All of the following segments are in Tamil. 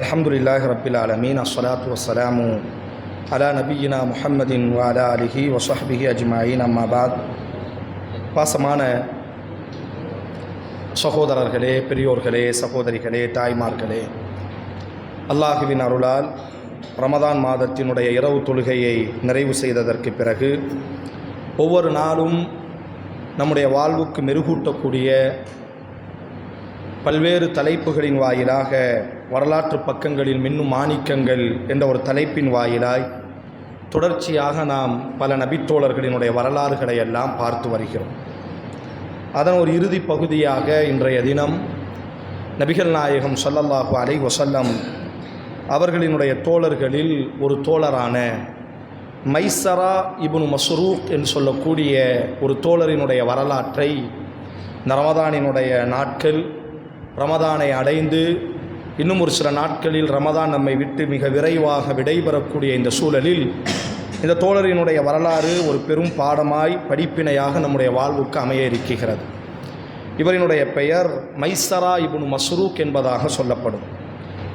அல்ஹம்துலில்லாஹி ரப்பில் ஆலமீன் அஸ்ஸலாத்து வஸ்ஸலாமு அலா நபியினா முஹம்மதின் வ அலா ஆலிஹி வ ஸஹ்பிஹி அஜ்மஈன் அம்மா பாத். பாசமான சகோதரர்களே, பெரியோர்களே, சகோதரிகளே, தாய்மார்களே, அல்லாஹுவின் அருளால் ரமதான் மாதத்தினுடைய இரவு தொழுகையை நிறைவு செய்ததற்கு பிறகு ஒவ்வொரு நாளும் நம்முடைய வாழ்வுக்கு மெருகூட்டக்கூடிய பல்வேறு தலைப்புகளின் வாயிலாக வரலாற்று பக்கங்களில் மின்னும் மாணிக்கங்கள் என்ற ஒரு தலைப்பின் வாயிலாய் தொடர்ச்சியாக நாம் பல நபித்தோழர்களினுடைய வரலாறுகளை எல்லாம் பார்த்து வருகிறோம். அதன் ஒரு இறுதி பகுதியாக இன்றைய தினம் நபிகள் நாயகம் ஸல்லல்லாஹு அலைஹி வஸல்லம் அவர்களினுடைய தோழர்களில் ஒரு தோழரான மைஸரா இப்னு மஸ்ரூக் என்று சொல்லக்கூடிய ஒரு தோழரினுடைய வரலாற்றை இந்த ரமதானினுடைய நாட்கள், ரமதானை அடைந்து இன்னும் ஒரு சில நாட்களில் ரமதான் நம்மை விட்டு மிக விரைவாக விடைபெறக்கூடிய இந்த சூழலில் இந்த தோழரினுடைய வரலாறு ஒரு பெரும் பாடமாய், படிப்பினையாக நம்முடைய வாழ்வுக்கு அமைய இருக்கிறது. இவரினுடைய பெயர் மைஸரா இப்னு மஸ்ரூக் என்பதாக சொல்லப்படும்.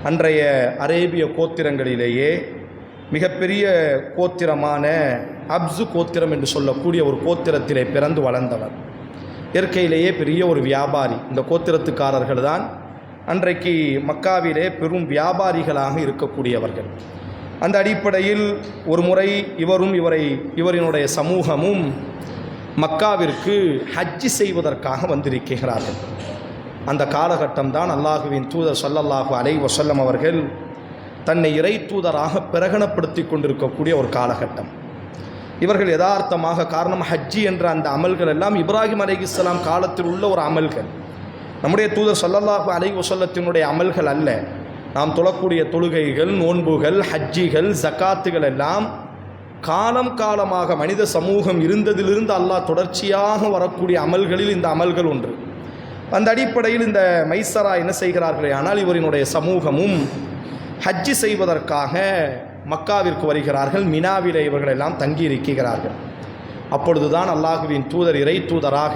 அன்றைய அரேபிய கோத்திரங்களிலேயே மிகப்பெரிய கோத்திரமான அப்சு கோத்திரம் என்று சொல்லக்கூடிய ஒரு கோத்திரத்திலே பிறந்து வளர்ந்தவர். இயற்கையிலேயே பெரிய ஒரு வியாபாரி. இந்த கோத்திரத்துக்காரர்கள் தான் அன்றைக்கு மக்காவிலே பெரும் வியாபாரிகளாக இருக்கக்கூடியவர்கள். அந்த அடிப்படையில் ஒரு முறை இவரினுடைய சமூகமும் மக்காவிற்கு ஹஜ்ஜி செய்வதற்காக வந்திருக்கிறார்கள். அந்த காலகட்டம்தான் அல்லாஹுவின் தூதர் ஸல்லல்லாஹு அலைஹி வஸல்லம் அவர்கள் தன்னை இறை தூதராக பிரகடனப்படுத்தி கொண்டிருக்கக்கூடிய ஒரு காலகட்டம். இவர்கள் யதார்த்தமாக, காரணம் ஹஜ்ஜி என்ற அந்த அமல்கள் எல்லாம் இப்ராஹிம் அலைஹிஸ்ஸலாம் காலத்தில் உள்ள ஒரு அமல்கள், நம்முடைய தூதர் ஸல்லல்லாஹு அலைஹி வஸல்லத்தினுடைய அமல்கள் அல்ல. நாம் தொழக்கூடிய தொழுகைகள், நோன்புகள், ஹஜ்ஜிகள், ஜக்காத்துகள் எல்லாம் காலம் காலமாக மனித சமூகம் இருந்ததிலிருந்து அல்லாஹ் தொடர்ச்சியாக வரக்கூடிய அமல்களில் இந்த அமல்கள் ஒன்று. அந்த அடிப்படையில் இந்த மைஸரா என்ன செய்கிறார்களே ஆனால் இவரினுடைய சமூகமும் ஹஜ்ஜி செய்வதற்காக மக்காவிற்கு வருகிறார்கள். மினாவிலே இவர்கள் எல்லாம் தங்கி இருக்கிறார்கள். அப்பொழுதுதான் அல்லாஹுவின் தூதர் இறை தூதராக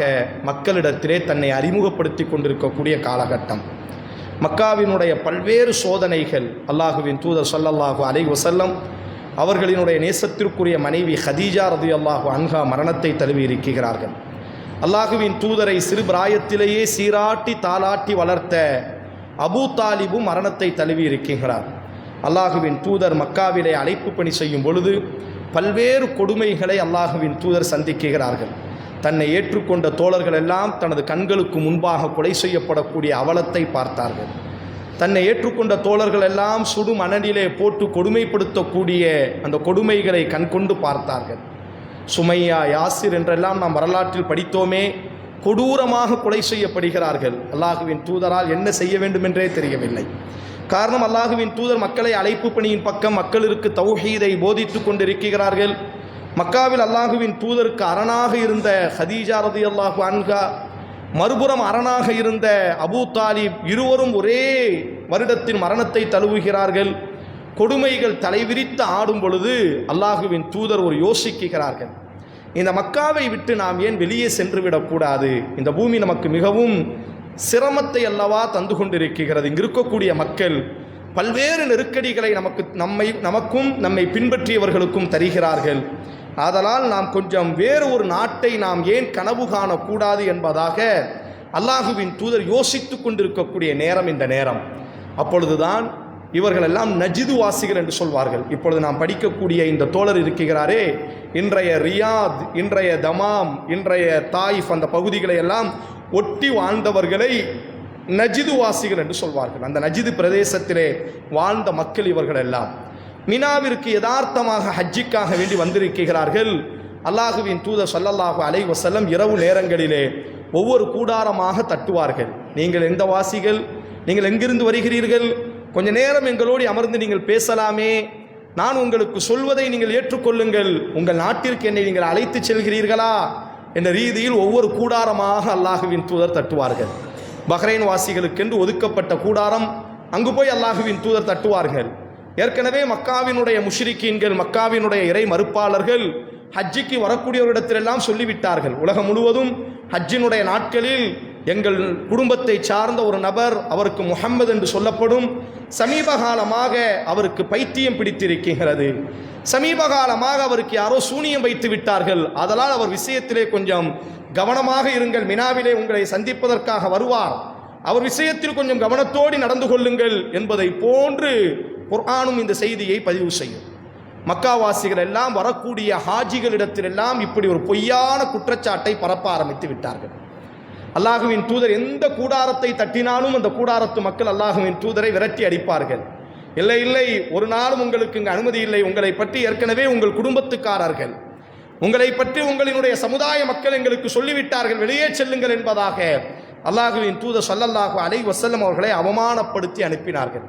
மக்களிடத்திலே தன்னை அறிமுகப்படுத்தி கொண்டிருக்கக்கூடிய காலகட்டம். மக்காவினுடைய பல்வேறு சோதனைகள் அல்லாஹுவின் தூதர் ஸல்லல்லாஹு அலைஹி வஸல்லம் அவர்களினுடைய நேசத்திற்குரிய மனைவி ஹதீஜா ரலியல்லாஹு அன்ஹா மரணத்தை தழுவி இருக்கிறார்கள். அல்லாஹுவின் தூதரை சிறு பிராயத்திலேயே சீராட்டி தாளாட்டி வளர்த்த அபூ தாலிபும் மரணத்தை தழுவி இருக்கிறார். அல்லாஹுவின் தூதர் மக்காவிலே அழைப்பு பணி செய்யும் பொழுது பல்வேறு கொடுமைகளை அல்லாஹுவின் தூதர் சந்திக்கிறார்கள். தன்னை ஏற்றுக்கொண்ட தோழர்கள் எல்லாம் தனது கண்களுக்கு முன்பாக கொலை செய்யப்படக்கூடிய அவலத்தை பார்த்தார்கள். தன்னை ஏற்றுக்கொண்ட தோழர்கள் எல்லாம் சுடும் அனலிலே போட்டு கொடுமைப்படுத்தக்கூடிய அந்த கொடுமைகளை கண்கொண்டு பார்த்தார்கள். சுமையா, யாசிர் என்றெல்லாம் நாம் வரலாற்றில் படித்தோமே, கொடூரமாக கொலை செய்யப்படுகிறார்கள். அல்லாஹுவின் தூதரால் என்ன செய்ய வேண்டும் என்றே தெரியவில்லை. காரணம், அல்லாஹுவின் தூதர் மக்களை அழைப்பு பணியின் பக்கம் மக்களிற்கு தௌஹீதை போதித்து கொண்டிருக்கிறார்கள். மக்காவில் அல்லாஹுவின் தூதருக்கு அரணாக இருந்த ஹதீஜா ரலியல்லாஹு அன்ஹா, மறுபுறம் அரணாக இருந்த அபூ தாலிப், இருவரும் ஒரே வருடத்தின் மரணத்தை தழுவுகிறார்கள். கொடுமைகள் தலைவிரித்து ஆடும் பொழுது அல்லாஹுவின் தூதர் ஒரு யோசிக்கிறார்கள். இந்த மக்காவை விட்டு நாம் ஏன் வெளியே சென்று விடக்கூடாது? இந்த பூமி நமக்கு மிகவும் சிரமத்தை அல்லவா தந்து கொண்டிருக்கிறது. இங்கு இருக்கக்கூடிய மக்கள் பல்வேறு நெருக்கடிகளை நமக்கும் நம்மை பின்பற்றியவர்களுக்கும் தருகிறார்கள். ஆதலால் நாம் கொஞ்சம் வேறு ஒரு நாட்டை நாம் ஏன் கனவு காணக்கூடாது என்பதாக அல்லாஹுவின் தூதர் யோசித்து கொண்டிருக்கக்கூடிய நேரம் இந்த நேரம். அப்பொழுதுதான் இவர்கள் எல்லாம் நஜிது வாசிகள் என்று சொல்வார்கள். இப்பொழுது நாம் படிக்கக்கூடிய இந்த தோழர் இருக்கிறாரே, இன்றைய ரியாத், இன்றைய தமாம், இன்றைய தாயிஃப், அந்த பகுதிகளை எல்லாம் ஒட்டி வாழ்ந்தவர்களை நஜிது வாசிகள் என்று சொல்வார்கள். அந்த நஜிது பிரதேசத்திலே வாழ்ந்த மக்கள் இவர்கள் எல்லாம் மினாவிற்கு யதார்த்தமாக ஹஜ்ஜிக்காக வேண்டி வந்திருக்கிறார்கள். அல்லாஹுவின் தூதர் ஸல்லல்லாஹு அலைஹி வஸல்லம் இரவு நேரங்களிலே ஒவ்வொரு கூடாரமாக தட்டுவார்கள். நீங்கள் எந்த வாசிகள்? நீங்கள் எங்கிருந்து வருகிறீர்கள்? கொஞ்ச நேரம் எங்களோடு அமர்ந்து நீங்கள் பேசலாமே. நான் உங்களுக்கு சொல்வதை நீங்கள் ஏற்றுக்கொள்ளுங்கள். உங்கள் நாட்டிற்கு என்னை நீங்கள் அழைத்து செல்கிறீர்களா என்ற ரீதியில் ஒவ்வொரு கூடாரமாக அல்லாஹுவின் தூதர் தட்டுவார்கள். பஹ்ரைன் வாசிகளுக்கென்று ஒதுக்கப்பட்ட கூடாரம், அங்கு போய் அல்லாஹுவின் தூதர் தட்டுவார்கள். ஏற்கனவே மக்காவினுடைய முஷ்ரிக்கீன்கள், மக்காவினுடைய இறை மறுப்பாளர்கள் ஹஜ்ஜிக்கு வரக்கூடியவரிடத்திலெல்லாம் சொல்லிவிட்டார்கள். உலகம் முழுவதும் ஹஜ்ஜினுடைய நாட்களில் எங்கள் குடும்பத்தை சார்ந்த ஒரு நபர், அவருக்கு முஹம்மது என்று சொல்லப்படும், சமீப காலமாக அவருக்கு பைத்தியம் பிடித்திருக்கிறது, சமீப காலமாக அவருக்கு யாரோ சூனியம் வைத்து விட்டார்கள், அதனால் அவர் விஷயத்திலே கொஞ்சம் கவனமாக இருங்கள், மினாவிலே உங்களை சந்திப்பதற்காக வருவார், அவர் விஷயத்தில் கொஞ்சம் கவனத்தோடு நடந்து கொள்ளுங்கள் என்பதை போன்று குர்ஆனும் இந்த செய்தியை பதிவு செய்யும். மக்காவாசிகள் எல்லாம் வரக்கூடிய ஹாஜிகளிடத்திலெல்லாம் இப்படி ஒரு பொய்யான குற்றச்சாட்டை பரப்ப ஆரம்பித்து விட்டார்கள். அல்லாஹுவின் தூதர் எந்த கூடாரத்தை தட்டினாலும் அந்த கூடாரத்து மக்கள் அல்லாஹுவின் தூதரை விரட்டி அடிப்பார்கள். இல்லை இல்லை, ஒரு நாளும் உங்களுக்கு இங்கு அனுமதி இல்லை, உங்களை பற்றி ஏற்கனவே உங்கள் குடும்பத்துக்காரர்கள், உங்களை பற்றி உங்களினுடைய சமுதாய மக்கள் எங்களுக்கு சொல்லிவிட்டார்கள், வெளியே செல்லுங்கள் என்பதாக அல்லாஹுவின் தூதர் ஸல்லல்லாஹு அலைஹி வஸல்லம் அவர்களை அவமானப்படுத்தி அனுப்பினார்கள்.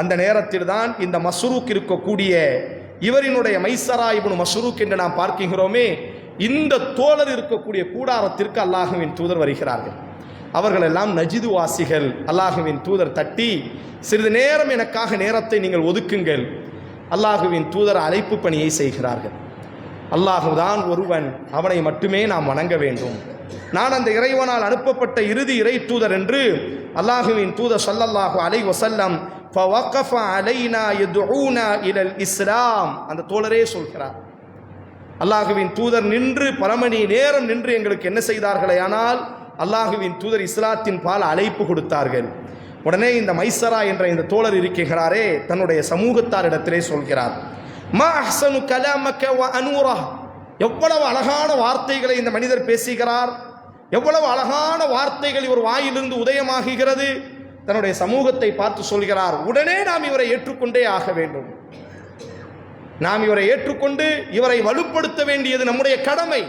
அந்த நேரத்தில் தான் இந்த மஸ்ரூக் இருக்கக்கூடிய இவரினுடைய மைசரா இப்னு மஸ்ரூக் என்று நாம் பார்க்கிறோமே, இந்த தோழர் இருக்கக்கூடிய கூடாரத்திற்கு அல்லாஹுவின் தூதர் வருகிறார்கள். அவர்கள் எல்லாம் நஜிது வாசிகள். அல்லாஹுவின் தூதர் தட்டி, சிறிது நேரம் எனக்காக நேரத்தை நீங்கள் ஒதுக்குங்கள். அல்லாஹுவின் தூதர் அழைப்பு பணியை செய்கிறார்கள். அல்லாஹுதான் ஒருவன், அவனை மட்டுமே நாம் வணங்க வேண்டும், நான் அந்த இறைவனால் அனுப்பப்பட்ட இறுதி இறை தூதர் என்று அல்லாஹுவின் தூதர் ஸல்லல்லாஹு அலைஹி வஸல்லம் ஃபவகஃப அலைனா யதுஊனா இலல் இஸ்லாம், அந்த தோழரே சொல்கிறார். அல்லாஹுவின் தூதர் நின்று பல மணி நேரம் நின்று எங்களுக்கு என்ன செய்தார்களே, ஆனால் அல்லாஹுவின் தூதர் இஸ்லாத்தின் பால் அழைப்பு கொடுத்தார்கள். உடனே இந்த மைசரா என்ற இந்த தோழர் இருக்கிறாரே தன்னுடைய சமூகத்தாரிடத்திலே சொல்கிறார், மா அஹ்ஸனு கலாமக வ அனூரா, எவ்வளவு அழகான வார்த்தைகளை இந்த மனிதர் பேசுகிறார், எவ்வளவு அழகான வார்த்தைகள் இவர் வாயிலிருந்து உதயமாகுகிறது. தன்னுடைய சமூகத்தை பார்த்து சொல்கிறார், உடனே நாம் இவரை ஏற்றுக்கொண்டே ஆக வேண்டும், நாம் இவரை ஏற்றுக்கொண்டு இவரை வலுப்படுத்த வேண்டியது நம்முடைய கடமை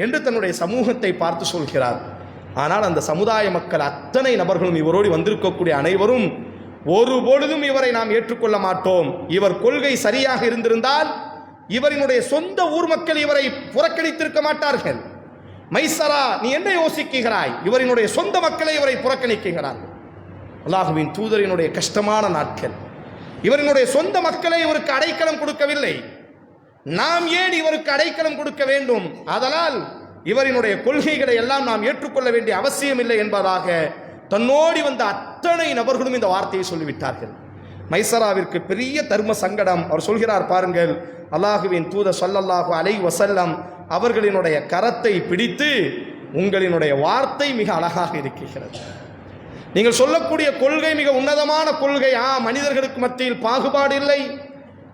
என்று தன்னுடைய சமூகத்தை பார்த்து சொல்கிறார். ஆனால் அந்த சமுதாய மக்கள் அத்தனை நபர்களும், இவரோடு வந்திருக்கக்கூடிய அனைவரும், ஒரு பொழுதும் இவரை நாம் ஏற்றுக்கொள்ள மாட்டோம், இவர் கொள்கை சரியாக இருந்திருந்தால் இவரினுடைய சொந்த ஊர் மக்கள் இவரை புறக்கணித்திருக்க மாட்டார்கள். மைசரா, நீ என்ன யோசிக்கிறாய், இவரினுடைய சொந்த மக்களை இவரை புறக்கணிக்கிறார்கள். அல்லாஹுவின் தூதரினுடைய கஷ்டமான நாட்கள், இவரினுடைய சொந்த மக்களை இவருக்கு அடைக்கலம் கொடுக்கவில்லை, நாம் ஏன் இவருக்கு அடைக்கலம் கொடுக்க வேண்டும், அதனால் இவரினுடைய கொள்கைகளை எல்லாம் நாம் ஏற்றுக்கொள்ள வேண்டிய அவசியம் இல்லை என்பதாக தன்னோடி வந்த அத்தனை நபர்களும் இந்த வார்த்தையை சொல்லிவிட்டார்கள். மைசராவிற்கு பெரிய தர்ம சங்கடம். அவர் சொல்கிறார், பாருங்கள், அல்லாஹுவின் தூதர் ஸல்லல்லாஹு அலைஹி வஸல்லம் அவர்களினுடைய கரத்தை பிடித்து, உங்களினுடைய வார்த்தை மிக அழகாக இருக்கிறது, நீங்கள் சொல்லக்கூடிய கொள்கை மிக உன்னதமான கொள்கை, மனிதர்களுக்கு மத்தியில் பாகுபாடு இல்லை,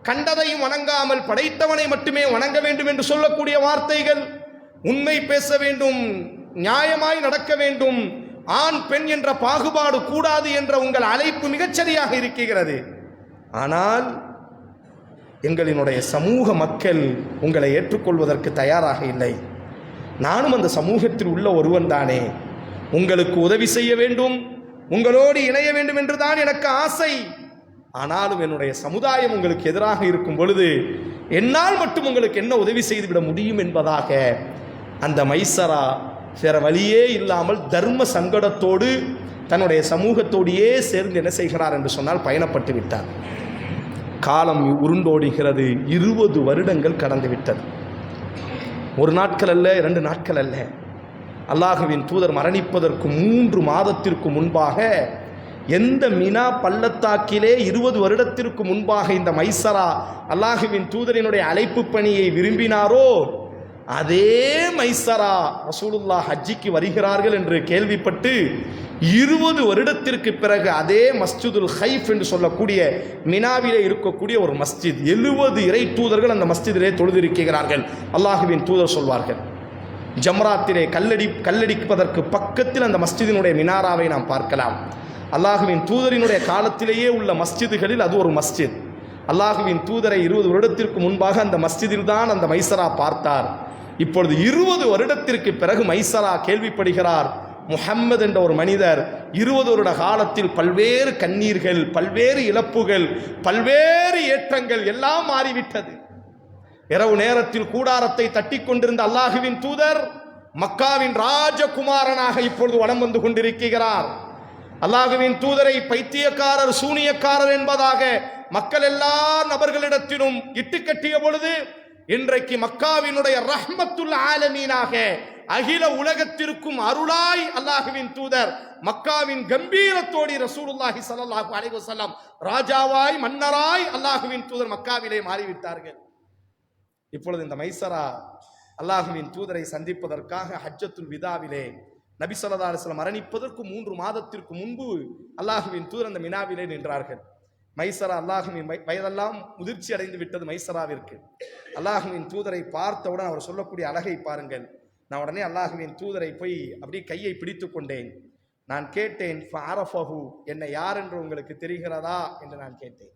கண்டதையும் வணங்காமல் படைத்தவனை மட்டுமே வணங்க வேண்டும் என்று சொல்லக்கூடிய வார்த்தைகள், உண்மை பேச வேண்டும், நியாயமாய் நடக்க வேண்டும், ஆண் பெண் என்ற பாகுபாடு கூடாது என்ற உங்கள் அழைப்பு மிகச்சரியாக இருக்கிறது. ஆனால் எங்களினுடைய சமூக மக்கள் உங்களை ஏற்றுக்கொள்வதற்கு தயாராக இல்லை. நானும் அந்த சமூகத்தில் உள்ள ஒருவன் தானே, உங்களுக்கு உதவி செய்ய வேண்டும், உங்களோடு இணைய வேண்டும் என்றுதான் எனக்கு ஆசை. ஆனாலும் என்னுடைய சமுதாயம் உங்களுக்கு எதிராக இருக்கும் பொழுது என்னால் மட்டும் உங்களுக்கு என்ன உதவி செய்துவிட முடியும் என்பதாக அந்த மைசரா வேற வழியே இல்லாமல் தர்ம சங்கடத்தோடு தன்னுடைய சமூகத்தோடையே சேர்ந்து என்ன செய்கிறார் என்று சொன்னால் பயணப்பட்டு விட்டார். காலம் உருண்டோடுகிறது. 20 வருடங்கள் கடந்து விட்டது. ஒரு நாட்கள் அல்ல, 2 நாட்கள் அல்ல. அல்லாஹுவின் தூதர் மரணிப்பதற்கு 3 மாதத்திற்கு முன்பாக, எந்த மினா பள்ளத்தாக்கிலே 20 வருடத்திற்கு முன்பாக இந்த மைசரா அல்லாஹுவின் தூதரினுடைய அழைப்பு பணியை விரும்பினாரோ, அதே மைசரா ரசூலுல்லாஹ் ஹஜ்ஜிக்கு வருகிறார்கள் என்று கேள்விப்பட்டு 20 வருடத்திற்கு பிறகு அதே மஸ்ஜிதுல் ஹைஃப் என்று சொல்லக்கூடிய மினாவிலே இருக்கக்கூடிய ஒரு மஸ்ஜித், 70 இறை தூதர்கள் அந்த மஸ்ஜிதிலே தொழுதிருக்கிறார்கள். அல்லாஹுவின் தூதர் சொல்வார்கள், ஜம்ராத்திலே கல்லடிப்பதற்கு பக்கத்தில் அந்த மஸ்ஜிதினுடைய மினாராவை நாம் பார்க்கலாம். அல்லாஹுவின் தூதரினுடைய காலத்திலேயே உள்ள மஸ்ஜிதுகளில் அது ஒரு மஸ்ஜித். அல்லாஹுவின் தூதரை 20 வருடத்திற்கு முன்பாக அந்த மஸ்ஜிதில் தான் அந்த மைசரா பார்த்தார். இப்பொழுது 20 வருடத்திற்கு பிறகு மைசரா கேள்விப்படுகிறார், முஹம்மது என்ற ஒரு மனிதர் 20 வருட காலத்தில் பல்வேறு கண்ணீர்கள், பல்வேறு இழப்புகள், பல்வேறு ஏற்றங்கள் எல்லாம் மாறிவிட்டது. இரவு நேரத்தில் கூடாரத்தை தட்டி கொண்டிருந்த அல்லாஹுவின் தூதர் மக்காவின் ராஜகுமாரனாக இப்பொழுது வலம் வந்து கொண்டிருக்கிறார். அல்லாஹுவின் தூதரை பைத்தியக்காரர், சூனியக்காரர் என்பதாக மக்கள் எல்லா நபர்களிடத்திலும் இட்டு கட்டிய பொழுது, இன்றைக்கு மக்காவினுடைய ரஹ்மத்துல் ஆலமீனாக அகில உலகத்திற்கும் அருளாய் அல்லாஹுவின் தூதர் மக்காவின் கம்பீரத்தோடி ரசூலுல்லாஹி ஸல்லல்லாஹு அலைஹி வஸல்லம் ராஜாவாய் மன்னராய் அல்லாஹுவின் தூதர் மக்காவிலே மாறிவிட்டார்கள். இப்பொழுது இந்த மைசரா அல்லாஹுவின் தூதரை சந்திப்பதற்காக ஹஜ்ஜத்துல் விதாவிலே நபி ஸல்லல்லாஹு அலைஹி வஸல்லம் மரணிப்பதற்கு 3 மாதத்திற்கு முன்பு அல்லாஹுவின் தூதர் அந்த மினாவிலே நின்றார்கள். மைசரா அல்லாஹுவின் வயதெல்லாம் முதிர்ச்சி அடைந்து விட்டது மைசராவிற்கு. அல்லாஹுவின் தூதரை பார்த்தவுடன் அவர் சொல்லக்கூடிய அழகை பாருங்கள். நான் உடனே அல்லாஹுவின் தூதரை போய் அப்படியே கையை பிடித்து கொண்டேன். நான் கேட்டேன், ஃபஅரஃபஹு, என்னை யார் என்று உங்களுக்கு தெரிகிறதா என்று நான் கேட்டேன்.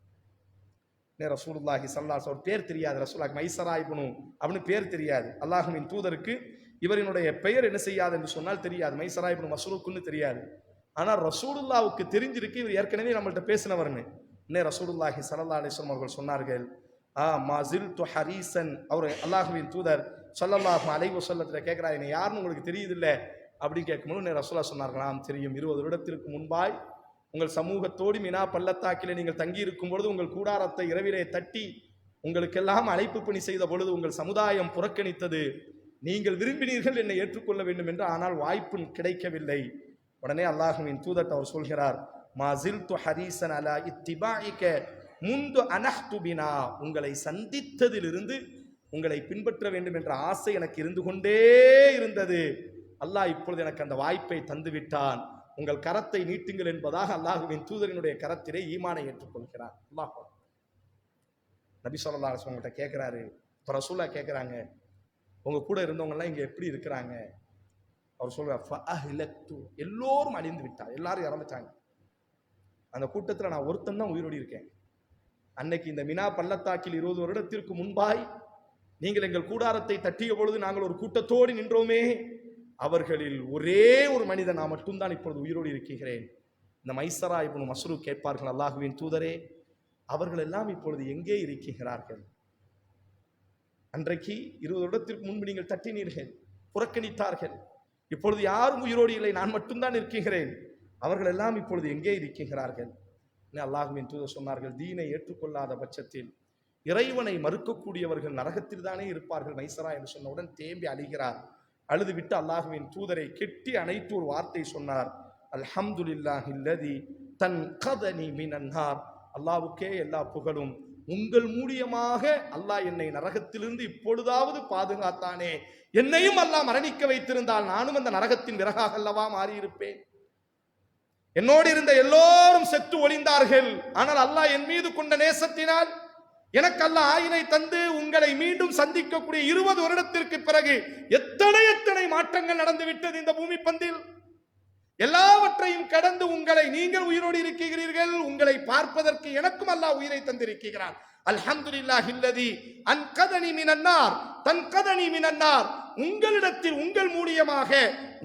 ரசூலுல்லாஹி ஸல்லல்லாஹு அலைஹி வஸல்லம் பேர் தெரியாது, ரசூலுல்லாஹி மைசரா இப்னு அப்படின்னு பேர் தெரியாது. அல்லாஹுவின் தூதருக்கு இவரினுடைய பெயர் என்ன செய்யாது என்று சொன்னால் தெரியாது, மைசரா இப்னு மஸ்ரூக்குன்னு தெரியாது. ஆனால் ரசூலுல்லாவுக்கு தெரிஞ்சிருக்கு இவர் ஏற்கனவே நம்மள்ட்ட பேசினவர்னு. ரசூலுல்லாஹி ஸல்லல்லாஹு அலைஹி வஸல்லம் அவர்கள் சொன்னார்கள், மாஸில்து ஹரீசன். அவர் அல்லாஹுவின் தூதர் ஸல்லல்லாஹு அலைஹி வஸல்லத்தில் கேட்கிறார், என்னை யாருன்னு உங்களுக்கு தெரியுது இல்லை அப்படின்னு கேட்கும்போது ரசூலுல்லாஹ் சொன்னார்களாம், தெரியும். 20 வருடத்திற்கு முன்பாய் உங்கள் சமூகத்தோடு மினா பள்ளத்தாக்கிலே நீங்கள் தங்கி இருக்கும் பொழுது உங்கள் கூடாரத்தை இரவிலே தட்டி உங்களுக்கெல்லாம் அழைப்பு பணி செய்த பொழுது உங்கள் சமுதாயம் புறக்கணித்தது. நீங்கள் விரும்பினீர்கள் என்னை ஏற்றுக்கொள்ள வேண்டும் என்று, ஆனால் வாய்ப்பு கிடைக்கவில்லை. உடனே அல்லாஹுவின் தூதர் அவர் சொல்கிறார், மாஸில்து ஹரீசன் அலா இத்திபாஇக முந்து அனஹ்து பினா, உங்களை சந்தித்ததிலிருந்து உங்களை பின்பற்ற வேண்டும் என்ற ஆசை எனக்கு இருந்து கொண்டே இருந்தது. அல்லாஹ் இப்பொழுது எனக்கு அந்த வாய்ப்பை தந்துவிட்டான். உங்கள் கரத்தை நீட்டுங்கள் என்பதாக அல்லாஹுவின் தூதரினுடைய கரத்திலே ஈமானை ஏற்றுக்கொள்கிறார். அல்லாஹ் நபி ஸல்லல்லாஹு அலைஹி வஸல்லம் கிட்ட கேட்கிறாரு, இப்போ ரசூலுல்லாஹ் கேட்குறாங்க, உங்க கூட இருந்தவங்கலாம் இங்கே எப்படி இருக்கிறாங்க? அவர் சொல்றார், ஃபஅஹ்லக்து, எல்லோரும் அழிந்து விட்டார், எல்லாரும் இறந்துட்டாங்க. அந்த கூட்டத்தில் நான் ஒருத்தன் தான் உயிரோடி இருக்கேன். அன்னைக்கு இந்த மினா பள்ளத்தாக்கில் 20 வருடத்திற்கு முன்பாய் நீங்கள் எங்கள் கூடாரத்தை தட்டிய பொழுது நாங்கள் ஒரு கூட்டத்தோடு நின்றோமே, அவர்களில் ஒரே ஒரு மனிதன் நான் மட்டும்தான் இப்பொழுது உயிரோடு இருக்கிறேன். இந்த மைசரா இப்னு மஸ்ரூக் கேட்பார்கள், அல்லாஹுவின் தூதரே, அவர்கள் எல்லாம் இப்பொழுது எங்கே இருக்கிறார்கள்? அன்றைக்கு 20 வருடத்திற்கு முன்பு நீங்கள் தட்டினீர்கள், புறக்கணித்தார்கள். இப்பொழுது யாரும் உயிரோடு இல்லை, நான் மட்டும்தான் இருக்கிறேன். அவர்கள் எல்லாம் இப்பொழுது எங்கே இருக்கிறார்கள்? அல்லாஹுவின் தூதர் சொன்னார்கள், தீனை ஏற்றுக்கொள்ளாத பட்சத்தில் இறைவனை மறுக்கக்கூடியவர்கள் நரகத்தில் தானே இருப்பார்கள் மைசரா என்று சொன்னவுடன் தேம்பி அழுகிறார். அழுது விட்டு அல்லாஹுவின் தூதரை கெட்டி அணைத்து ஒரு வார்த்தை சொன்னார், அல்ஹம்துலில்லாஹில்லதி தன்கதனி மினன்னார். அல்லாஹ்வுக்கே எல்லா புகழும், உங்கள் மூலியமாக அல்லாஹ் என்னை நரகத்திலிருந்து இப்பொழுதாவது பாதுகாத்தானே. என்னையும் அல்லாஹ் மரணிக்க வைத்திருந்தால் நானும் அந்த நரகத்தின் விறகாக அல்லவா மாறியிருப்பேன். என்னோடு இருந்த எல்லோரும் செத்து ஒளிந்தார்கள், ஆனால் அல்லாஹ் என் மீது கொண்ட நேசத்தினால் எனக்கு அல்லாஹ் ஆயினை தந்து உங்களை மீண்டும் சந்திக்கக்கூடிய 20 வருடத்திற்கு பிறகு எத்தனை மாற்றங்கள் நடந்து விட்டது இந்த பூமி பந்தில். எல்லாவற்றையும் கடந்து உங்களை, நீங்கள் உயிரோடு இருக்கிறீர்கள், உங்களை பார்ப்பதற்கு எனக்கும் அல்லாஹ் உயிரை தந்திருக்கிறான். அல்ஹம்துலில்லாஹில்லதி அன்கதனி மினன்னார் தன்கதனி மினன்னார். உங்களிடத்தில் உங்கள் மூலியமாக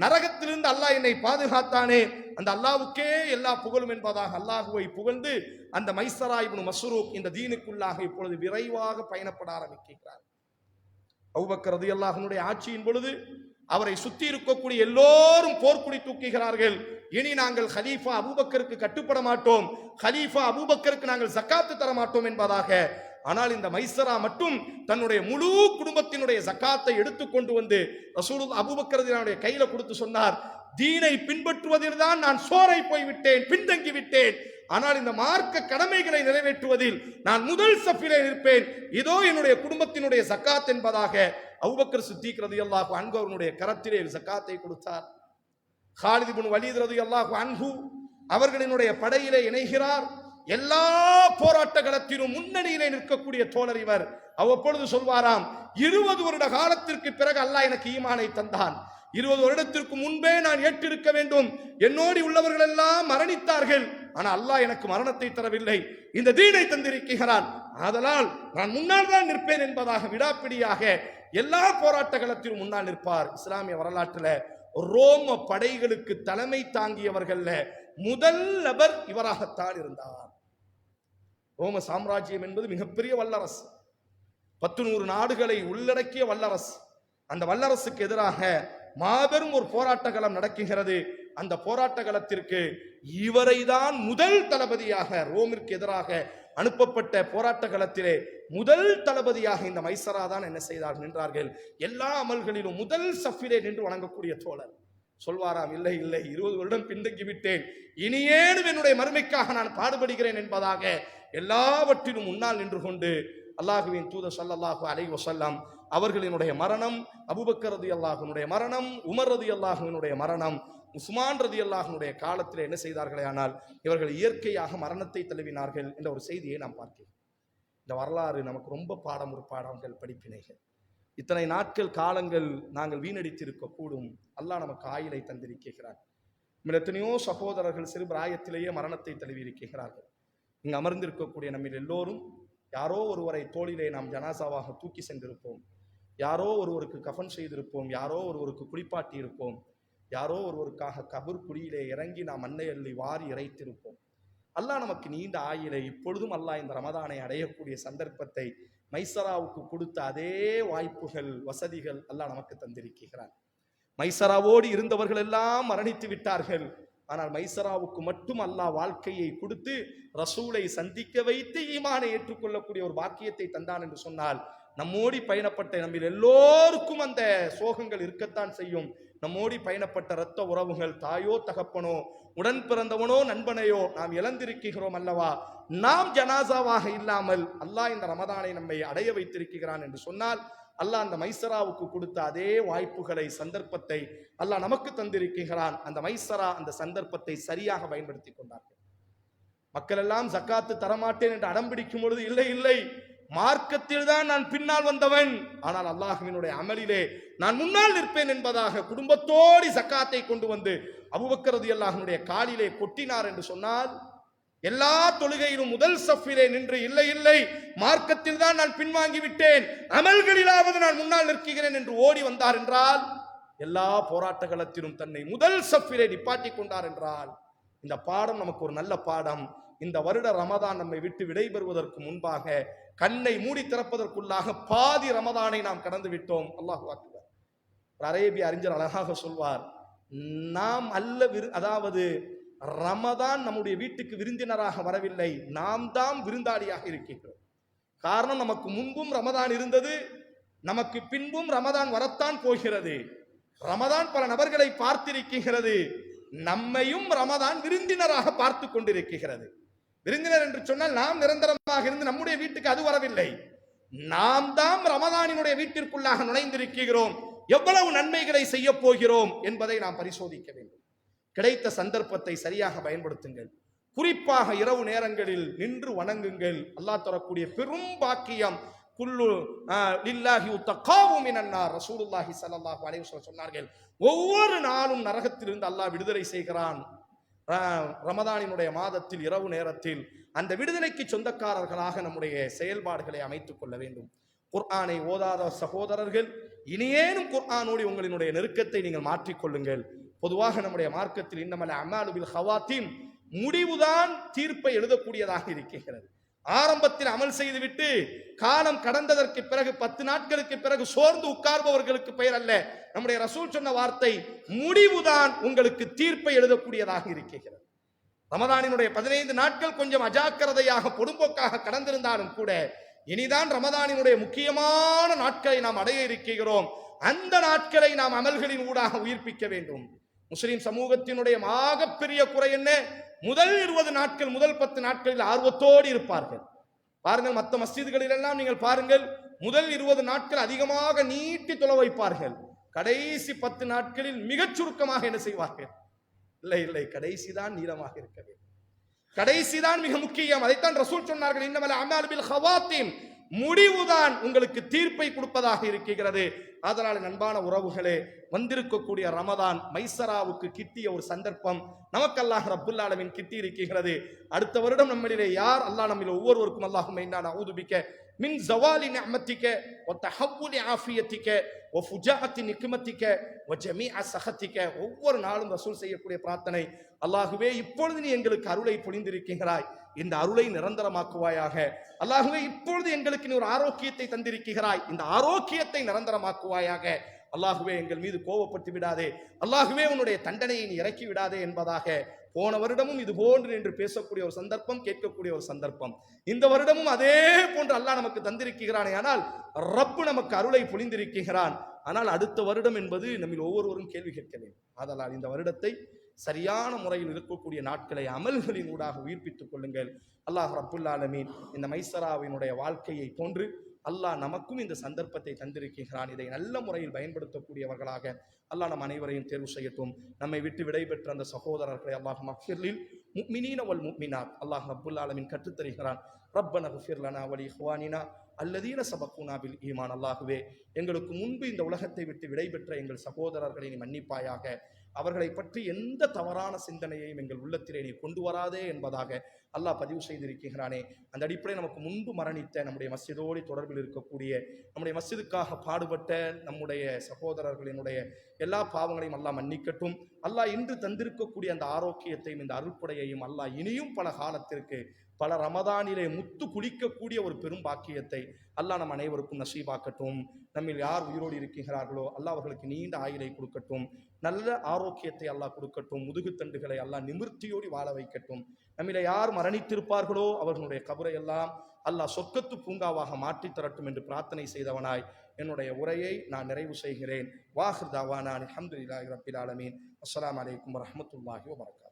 நரகத்திலிருந்து அல்லாஹ் என்னை பாதுகாத்தானே, அந்த அல்லாஹ்வுக்கே எல்லா புகழும் என்பதாக அல்லாஹுவை புகழ்ந்து அந்த மைசரா இப்னு மஸ்ரூக் இந்த தீனுக்குள்ளாக இப்பொழுது விரைவாக பயணப்பட ஆரம்பிக்கிறார். அபூபக்கர் ரலியல்லாஹு அன்ஹுடைய ஆட்சியின் பொழுது அவரை சுற்றி இருக்கக்கூடிய எல்லோரும் போர்க்குடி தூக்குகிறார்கள். இனி நாங்கள் ஹலீஃபா அபூபக்கருக்கு கட்டுப்பட மாட்டோம், ஹலீஃபா அபூபக்கருக்கு நாங்கள் ஜக்காத்து தர மாட்டோம் என்பதாக. ஆனால் இந்த மைசரா மட்டும் தன்னுடைய முழு குடும்பத்தினுடைய ஜக்காத்தை எடுத்துக்கொண்டு வந்து ரசூலுல்லாஹ் அபூபக்கர் ரலியல்லாஹு அன்ஹுடைய கையில கொடுத்து சொன்னார், தீனை பின்பற்றுவதில் தான் நான் சோரை போய்விட்டேன், பின்தங்கி விட்டேன். ஆனால் இந்த மார்க்க கடமைகளை நிறைவேற்றுவதில் நான் முதல் சஃபிலே இருப்பேன். இதோ என்னுடைய குடும்பத்தினுடைய ஜக்காத் என்பதாக அபூபக்கர் சித்தீக் ரலியல்லாஹு அன்ஹு அவர்களுடைய கரத்திலே ஜக்காத்தை கொடுத்தார். காலித் இப்னு வலீத் ரலியல்லாஹு அன்ஹு அவர்களினுடைய படையிலே இணைகிறார். எல்லா போராட்ட களத்திலும் முன்னணியிலே நிற்கக்கூடிய தோழர் இவர். அவ்வப்பொழுது சொல்வாராம், 20 வருட காலத்திற்கு பிறகு அல்லாஹ் எனக்கு ஈமானை தந்தான். 20 வருடத்திற்கு முன்பே நான் ஏற்றிருக்க வேண்டும். என்னோடு உள்ளவர்கள் எல்லாம் மரணித்தார்கள், ஆனால் அல்லாஹ் எனக்கு மரணத்தை தரவில்லை, இந்த தீனை தந்திருக்கிறான். ஆதலால் நான் முன்னால் தான் நிற்பேன் என்பதாக விடாப்பிடியாக எல்லா போராட்ட களத்திலும் முன்னால் நிற்பார். இஸ்லாமிய வரலாற்றில் ரோம படைகளுக்கு தலைமை தாங்கியவர்கள் முதல் நபர் இவராகத்தான் இருந்தார். ரோம சாம்ராஜ்யம் என்பது மிகப்பெரிய வல்லரசு, 100 நாடுகளை உள்ளடக்கிய வல்லரசு. அந்த வல்லரசுக்கு எதிராக மாபெரும் ஒரு போராட்ட களம் நடக்குகிறது. அந்த போராட்ட களத்திற்கு இவரை தான் முதல் தளபதியாக ரோமிற்கு எதிராக அனுப்பப்பட்ட போராட்ட களத்திலே முதல் தளபதியாக இந்த மைசரா தான் என்ன செய்தார் நின்றார்கள். எல்லா அமல்களிலும் முதல் சஃபிலே நின்று வணங்கக்கூடிய தோழர். சொல்வாராம், இல்லை இல்லை 20 வருடம் பின்தங்கி விட்டேன், இனியேனும் என்னுடைய மறுமைக்காக நான் பாடுபடுகிறேன் என்பதாக எல்லாவற்றிலும் முன்னால் நின்று கொண்டு அல்லாஹுவின் தூதர் ஸல்லல்லாஹு அலைஹி வஸல்லம் அவர்களினுடைய மரணம், அபூபக்கர் ரலியல்லாஹுவினுடைய மரணம், உமர் ரலியல்லாஹுவினுடைய மரணம், உஸ்மான் ரலியல்லாஹுவினுடைய காலத்தில் என்ன செய்தார்களே ஆனால் இவர்கள் இயற்கையாக மரணத்தை தழுவினார்கள் என்ற ஒரு செய்தியை நாம் பார்க்கிறோம். இந்த வரலாறு நமக்கு ரொம்ப ஒரு பாடங்கள், படிப்பினைகள். இத்தனை நாட்கள் காலங்கள் நாங்கள் வீணடித்திருக்க கூடும். அல்லாஹ் நமக்கு ஆயுளை தந்திருக்கிறார். எத்தனையோ சகோதரர்கள் சிறு பிராயத்திலேயே மரணத்தை தழுவி இருக்கிறார்கள். இங்கு அமர்ந்திருக்கக்கூடிய நம்ம எல்லோரும் யாரோ ஒருவரை தோளிலே நாம் ஜனாசாவாக தூக்கி சென்றிருப்போம், யாரோ ஒருவருக்கு கஃன் செய்திருப்போம், யாரோ ஒருவருக்கு குளிப்பாட்டி இருப்போம், யாரோ ஒருவருக்காக கபர் குழியிலே இறங்கி நாம் மண்ணை அள்ளி வாரி இறைத்திருப்போம். அல்லாஹ் நமக்கு நீண்ட ஆயுளை இப்பொழுதும் அல்லாஹ் இந்த ரமதானை அடையக்கூடிய சந்தர்ப்பத்தை மைசராவுக்கு கொடுத்த அதே வாய்ப்புகள், வசதிகள் அல்லாஹ் நமக்கு தந்திருக்கிறான். மைசராவோடு இருந்தவர்கள் எல்லாம் மரணித்து விட்டார்கள். ஆனால் மைசராவுக்கு மட்டும் அல்லாஹ் வாழ்க்கையை கொடுத்து ரசூலை சந்திக்க வைத்து ஈமானை ஏற்றுக்கொள்ளக்கூடிய ஒரு பாக்கியத்தை தந்தான் என்று சொன்னால், நம்மோடி பயணப்பட்ட நம்ம எல்லோருக்கும் அந்த சோகங்கள் இருக்கத்தான் செய்யும். நம்மோடி பயணப்பட்ட இரத்த உறவுகள், தாயோ தகப்பனோ உடன் பிறந்தவனோ நண்பனையோ நாம் இழந்திருக்கிறோம் அல்லவா. நாம் ஜனாசாவாக இல்லாமல் அல்லாஹ் இந்த ரமதானை நம்மை அடைய வைத்திருக்கிறான் என்று சொன்னால், அல்லாஹ் அந்த மைசராவுக்கு கொடுத்த அதே வாய்ப்புகளை, சந்தர்ப்பத்தை அல்லாஹ் நமக்கு தந்திருக்கிறான். அந்த மைசரா அந்த சந்தர்ப்பத்தை சரியாக பயன்படுத்தி கொண்டார்கள். மக்கள் எல்லாம் ஜக்காத்து தரமாட்டேன் என்று அடம்பிடிக்கும் பொழுது, இல்லை இல்லை, மார்க்கத்தில் தான் நான் பின்னால் வந்தவன், ஆனால் அல்லாஹ்வினுடைய அமலிலே நான் முன்னால் நிற்பேன் என்பதாக குடும்பத்தோடு ஜக்காத்தை கொண்டு வந்து அபூபக்கர் ரலியல்லாஹுவினுடைய காலிலே கொட்டினார் என்று சொன்னால், எல்லா தொழுகையிலும் முதல் சஃபிலே நின்று, இல்லை இல்லை, மார்க்கத்தில் தான் நான் பின்வாங்கி விட்டேன், அமல்களிலாவது நான் முன்னால் நிற்கிறேன் என்று ஓடி வந்தார் என்றால், எல்லா போராட்ட களத்திலும் தன்னை முதல் சஃபிலே நிப்பாட்டி கொண்டார் என்றால், இந்த பாடம் நமக்கு ஒரு நல்ல பாடம். இந்த வருட ரமதான் நம்மை விட்டு விடைபெறுவதற்கு முன்பாக, கண்ணை மூடி திறப்பதற்குள்ளாக பாதி ரமதானை நாம் கடந்து விட்டோம். அல்லாஹ் அக்பர். அரேபிய அறிஞர் அழகாக சொல்வார், நாம் அதாவது ரமதான் நம்முடைய வீட்டுக்கு விருந்தினராக வரவில்லை, நாம் தான் விருந்தாளியாக இருக்கின்றோம். காரணம், நமக்கு முன்பும் ரமதான் இருந்தது, நமக்கு பின்பும் ரமதான் வரத்தான் போகிறது. ரமதான் பல நபர்களை பார்த்திருக்கிறது, நம்மையும் ரமதான் விருந்தினராக பார்த்து கொண்டிருக்கிறது. விருந்தினர் என்று சொன்னால் நாம் நிரந்தரமாக இருந்து நம்முடைய வீட்டுக்கு அது வரவில்லை, நாம் தான் ரமதானினுடைய வீட்டிற்குள்ளாக நுழைந்திருக்கிறோம். எவ்வளவு நன்மைகளை செய்ய போகிறோம் என்பதை நாம் பரிசோதிக்க வேண்டும். கிடைத்த சந்தர்ப்பத்தை சரியாக பயன்படுத்துங்கள். குறிப்பாக இரவு நேரங்களில் நின்று வணங்குங்கள். அல்லாஹ் தரக்கூடிய பெரும் பாக்கியம். குல்லு லில்லாஹி தகாவு மினன்னார். ரசூலுல்லாஹி ஸல்லல்லாஹு அலைஹி வஸல்லம் சொன்னார்கள், ஒவ்வொரு நாளும் நரகத்திலிருந்து அல்லாஹ் விடுதலை செய்கிறான். ரமதானினுடைய மாதத்தில் இரவு நேரத்தில் அந்த விடுதலைக்கு சொந்தக்காரர்களாக நம்முடைய செயல்பாடுகளை அமைத்துக் கொள்ள வேண்டும். குர்ஆனை ஓதாத சகோதரர்கள், இனியேனும் குர்ஆனோடு உங்களினுடைய நெருக்கத்தை நீங்கள் மாற்றிக்கொள்ளுங்கள். பொதுவாக நம்முடைய மார்க்கத்தில் இன்னமல் அமாலு பில் ஹவாத்தீம், முடிவுதான் தீர்ப்பை எழுதக்கூடியதாக இருக்கிறது. ஆரம்பத்தில் அமல் செய்துவிட்டு காலம் கடந்ததற்கு பிறகு 10 நாட்களுக்கு பிறகு சோர்ந்து உட்கார்பவர்களுக்கு பெயர் அல்ல. நம்முடைய ரசூல் சொன்ன வார்த்தை, முடிவுதான் உங்களுக்கு தீர்ப்பை எழுதக்கூடியதாக இருக்கிறது. ரமதானினுடைய 15 நாட்கள் கொஞ்சம் அஜாக்கிரதையாக பொடும்போக்காக கடந்திருந்தாலும் கூட, இனிதான் ரமதானினுடைய முக்கியமான நாட்களை நாம் அடைய இருக்கிறோம். அந்த நாட்களை நாம் அமல்களின் ஊடாக உயிர்ப்பிக்க வேண்டும். முஸ்லிம் சமூகத்தினுடைய ஆகப்பெரிய குறை என்ன? முதல் 20 நாட்கள், முதல் 10 நாட்களில் ஆர்வத்தோடு இருப்பார்கள். பாருங்கள், மற்ற மஸ்ஜிதுகளில் எல்லாம் நீங்கள் பாருங்கள், முதல் 20 நாட்கள் அதிகமாக நீட்டி தொழ வைப்பார்கள். கடைசி 10 நாட்களில் மிகச் சுருக்கமாக என்ன செய்வார்கள்? இல்லை இல்லை, கடைசி தான் நீளமாக இருக்க வேண்டும், கடைசி தான் மிக முக்கியம். அதைத்தான் ரசூல் சொன்னார்கள், இன்னமல் அமாலு பில் ஹவாத்தீம், முடிவுதான் உங்களுக்கு தீர்ப்பை கொடுப்பதாக இருக்கிறது. அதனால் அன்பான உறவுகளே, வந்திருக்கக்கூடிய ரமதான் மைசராவுக்கு கிட்டிய ஒரு சந்தர்ப்பம் நமக்கு அல்லாஹ் ரப்புல் ஆலமீன் கிட்டி இருக்கிறது. அடுத்த வருடம் நம்மிலே யார் அல்லாஹ் நம்மில் ஒவ்வொருவருக்கும் அல்லாஹும்ம இன்னா நஊது பிக மின் ஸவாலி நிஅமத்திக வ தஹவ்வுலி ஆஃபியத்திக வ ஃபுஜாஅத்தி நிக்மத்திக வ ஜமீஅ சஹத்திக. ஒவ்வொரு நாளும் ரசூல் செய்யக்கூடிய பிரார்த்தனை, அல்லாஹுவே இப்பொழுது நீ எங்களுக்கு அருளை பொழிந்திருக்கிறாய், இந்த அருளை நிரந்தரமாக்குவாயாக. அல்லாஹுவே இப்பொழுது எங்களுக்கு நீ ஒரு ஆரோக்கியத்தை தந்திருக்கிறாய், இந்த ஆரோக்கியத்தை நிரந்தரமாக்குவாயாக. அல்லாஹுவே எங்கள் மீது கோபப்பட்டு விடாதே, அல்லாஹுவே உன்னுடைய தண்டனையை நீ இறக்கி விடாதே என்பதாக போன வருடமும் இது போன்று என்று பேசக்கூடிய ஒரு சந்தர்ப்பம், கேட்கக்கூடிய ஒரு சந்தர்ப்பம். இந்த வருடமும் அதே போன்று அல்லாஹ் நமக்கு தந்திருக்கிறானே, ஆனால் ரப்பு நமக்கு அருளை பொழிந்திருக்கிறான். ஆனால் அடுத்த வருடம் என்பது நம்மில் ஒவ்வொருவரும் கேள்வி கேட்க வேண்டும். ஆதலால் இந்த வருடத்தை சரியான முறையில் இருக்கக்கூடிய நாட்களை அமல்களின் ஊடாக உயிர்ப்பித்துக் கொள்ளுங்கள். அல்லாஹ் ரப்புல் ஆலமீன் இந்த மைசராவினுடைய வாழ்க்கையை போன்று அல்லாஹ் நமக்கும் இந்த சந்தர்ப்பத்தை தந்திருக்கிறான். இதை நல்ல முறையில் பயன்படுத்தக்கூடியவர்களாக அல்லாஹ் நம் அனைவரையும் தேர்வு செய்யட்டும். நம்மை விட்டு விடைபெற்ற அந்த சகோதரர்களை அல்லாஹ் மக்ஃபிர்லில் முஃமினீன வல் முஃமினாத் அல்லாஹ் ரப்புல் ஆலமீன் கற்றுத்தருகிறான். ரப்பனா ஃபிர் லனா வ இஹ்வானினா அல்லதீன சபக்குனா பில் ஈமான். அல்லாஹுவே, எங்களுக்கு முன்பு இந்த உலகத்தை விட்டு விடைபெற்ற எங்கள் சகோதரர்களை நீ மன்னிப்பாயாக. அவர்களை பற்றி எந்த தவறான சிந்தனையையும் எங்கள் உள்ளத்திலே நீ கொண்டு வராதே என்பதாக அல்லாஹ் பதிவு செய்திருக்கிறானே. அந்த அடிப்படையில் நமக்கு முன்பு மரணித்த நம்முடைய மஸ்ஜிதோடு தொடர்பில் இருக்கக்கூடிய நம்முடைய மஸ்ஜிதுக்காக பாடுபட்ட நம்முடைய சகோதரர்களினுடைய எல்லா பாவங்களையும் அல்லாஹ் மன்னிக்கட்டும். அல்லாஹ் இன்று தந்திருக்கக்கூடிய அந்த ஆரோக்கியத்தையும் இந்த அருள்படையையும் அல்லாஹ் இனியும் பல காலத்திற்கு பல ரமதானிலே முத்து குளிக்கக்கூடிய ஒரு பெரும் பாக்கியத்தை அல்லாஹ் நம் அனைவருக்கும் நசீபாக்கட்டும். நம்மில் யார் உயிரோடு இருக்கிறார்களோ அல்லாஹ் அவர்களுக்கு நீண்ட ஆயுளை கொடுக்கட்டும். நல்ல ஆரோக்கியத்தை அல்லாஹ் கொடுக்கட்டும். முதுகுத்தண்டுகளை அல்லாஹ் நிமிர்த்தியோடி வாழ வைக்கட்டும். நம்மில யார் மரணித்திருப்பார்களோ அவர்களுடைய கபரை எல்லாம் அல்லாஹ் சொர்க்கத்து பூங்காவாக மாற்றி தரட்டும் என்று பிரார்த்தனை செய்தவனாய் என்னுடைய உரையை நான் நிறைவு செய்கிறேன். வாஹிர் தாவானா அல்ஹம்துலில்லாஹி ரப்பில் ஆலமீன். அஸ்ஸலாமு அலைக்கும் வரஹ்மத்துல்லாஹி வபரகாத்துஹு.